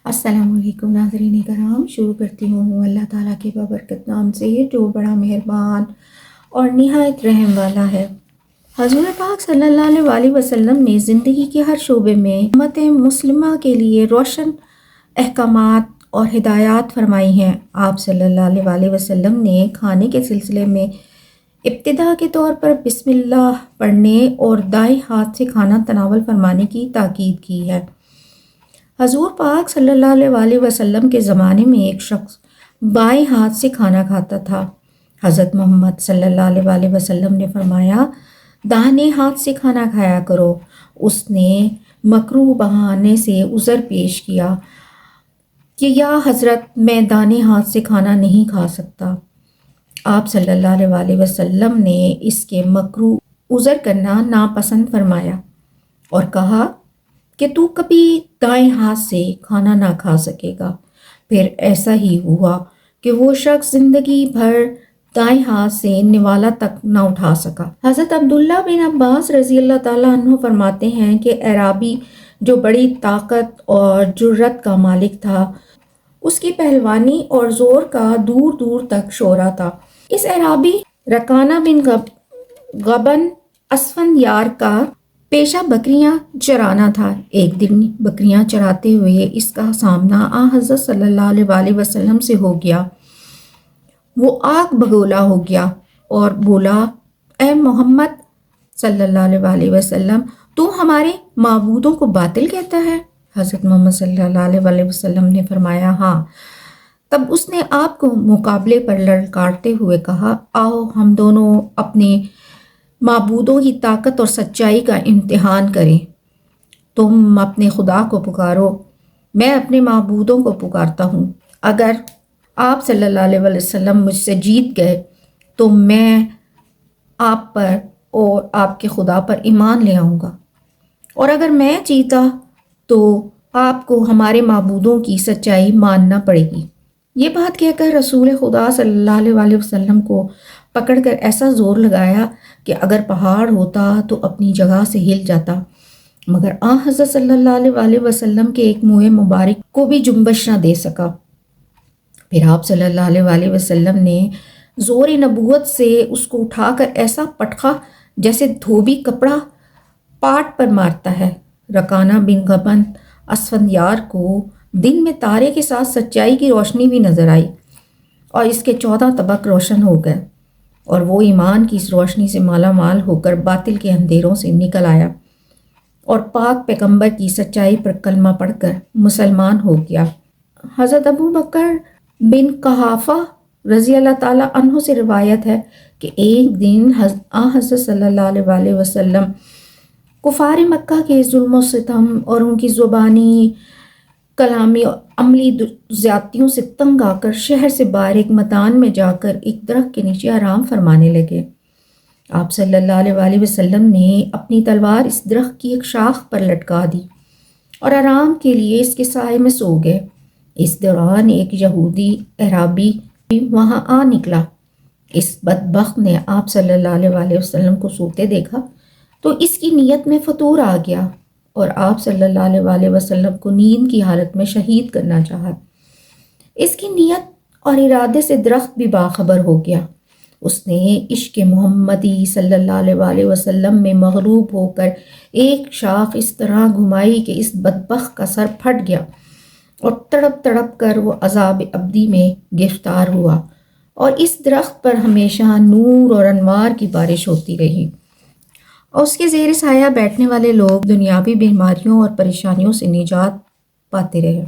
السلام علیکم ناظرین کرام، شروع کرتی ہوں اللہ تعالیٰ کے بابرکت نام سے جو بڑا مہربان اور نہایت رحم والا ہے۔ حضور پاک صلی اللہ علیہ وآلہ وسلم نے زندگی کے ہر شعبے میں امت مسلمہ کے لیے روشن احکامات اور ہدایات فرمائی ہیں۔ آپ صلی اللہ علیہ وآلہ وسلم نے کھانے کے سلسلے میں ابتدا کے طور پر بسم اللہ پڑھنے اور دائیں ہاتھ سے کھانا تناول فرمانے کی تاکید کی ہے۔ حضور پاک صلی اللہ علیہ وآلہ وسلم کے زمانے میں ایک شخص بائیں ہاتھ سے کھانا کھاتا تھا۔ حضرت محمد صلی اللہ علیہ وآلہ وسلم نے فرمایا، داہنے ہاتھ سے کھانا کھایا کرو۔ اس نے مکروہ بہانے سے عذر پیش کیا کہ یا حضرت میں داہنے ہاتھ سے کھانا نہیں کھا سکتا۔ آپ صلی اللہ علیہ وآلہ وسلم نے اس کے مکروہ عذر کرنا ناپسند فرمایا اور کہا کہ تو کبھی دائیں ہاتھ سے کھانا نہ کھا سکے گا۔ پھر ایسا ہی ہوا کہ وہ شخص زندگی بھر دائیں ہاتھ سے نوالا تک نہ اٹھا سکا۔ حضرت عبداللہ بن عباس رضی اللہ تعالیٰ عنہ فرماتے ہیں کہ اعرابی جو بڑی طاقت اور جرت کا مالک تھا، اس کی پہلوانی اور زور کا دور دور تک شعرا تھا۔ اس اعرابی رکانہ بن غبن اسفندیار کا پیشہ بکریاں چرانا تھا۔ ایک دن بکریاں چراتے ہوئے اس کا سامنا حضرت صلی اللہ علیہ وآلہ وسلم سے ہو گیا۔ وہ آگ بگولا ہو گیا اور بولا، اے محمد صلی اللہ علیہ وآلہ وسلم، تو ہمارے معبودوں کو باطل کہتا ہے؟ حضرت محمد صلی اللہ علیہ وآلہ وسلم نے فرمایا، ہاں۔ تب اس نے آپ کو مقابلے پر للکارتے ہوئے کہا، آؤ ہم دونوں اپنے معبودوں کی طاقت اور سچائی کا امتحان کریں۔ تم اپنے خدا کو پکارو، میں اپنے معبودوں کو پکارتا ہوں۔ اگر آپ صلی اللہ علیہ وسلم مجھ سے جیت گئے تو میں آپ پر اور آپ کے خدا پر ایمان لے آؤں گا، اور اگر میں جیتا تو آپ کو ہمارے معبودوں کی سچائی ماننا پڑے گی۔ یہ بات کہہ کر رسول خدا صلی اللہ علیہ وآلہ وسلم کو پکڑ کر ایسا زور لگایا کہ اگر پہاڑ ہوتا تو اپنی جگہ سے ہل جاتا، مگر حضرت صلی اللہ علیہ وآلہ وسلم کے ایک منہ مبارک کو بھی جنبش نہ دے سکا۔ پھر آپ صلی اللہ علیہ وآلہ وسلم نے زور نبوت سے اس کو اٹھا کر ایسا پٹخا جیسے دھوبی کپڑا پاٹ پر مارتا ہے۔ رکانہ بن غبن اسفندیار کو دن میں تارے کے ساتھ سچائی کی روشنی بھی نظر آئی اور اس کے 14 طبق روشن ہو گئے، اور وہ ایمان کی اس روشنی سے مالا مال ہو کر باطل کے اندھیروں سے نکل آیا اور پاک پیغمبر کی سچائی پر کلمہ پڑھ کر مسلمان ہو گیا۔ حضرت ابو بکر بن قحافہ رضی اللہ تعالیٰ عنہ سے روایت ہے کہ ایک دن حضرت صلی اللہ علیہ وآلہ وسلم کفار مکہ کے ظلم و ستم اور ان کی زبانی، کلامی اور عملی زیادتیوں سے تنگ آ کر شہر سے باہر ایک میدان میں جا کر ایک درخت کے نیچے آرام فرمانے لگے۔ آپ صلی اللہ علیہ وآلہ وسلم نے اپنی تلوار اس درخت کی ایک شاخ پر لٹکا دی اور آرام کے لیے اس کے سائے میں سو گئے۔ اس دوران ایک یہودی اعرابی وہاں آ نکلا۔ اس بدبخت نے آپ صلی اللہ علیہ وآلہ وسلم کو سوتے دیکھا تو اس کی نیت میں فطور آ گیا اور آپ صلی اللہ علیہ وآلہ وسلم کو نیند کی حالت میں شہید کرنا چاہا۔ اس کی نیت اور ارادے سے درخت بھی باخبر ہو گیا۔ اس نے عشق محمدی صلی اللہ علیہ وآلہ وسلم میں مغروب ہو کر ایک شاخ اس طرح گھمائی کہ اس بدبخت کا سر پھٹ گیا اور تڑپ تڑپ کر وہ عذاب ابدی میں گرفتار ہوا، اور اس درخت پر ہمیشہ نور اور انوار کی بارش ہوتی رہی، اور اس کے زیر سایہ بیٹھنے والے لوگ دنیاوی بیماریوں اور پریشانیوں سے نجات پاتے رہے۔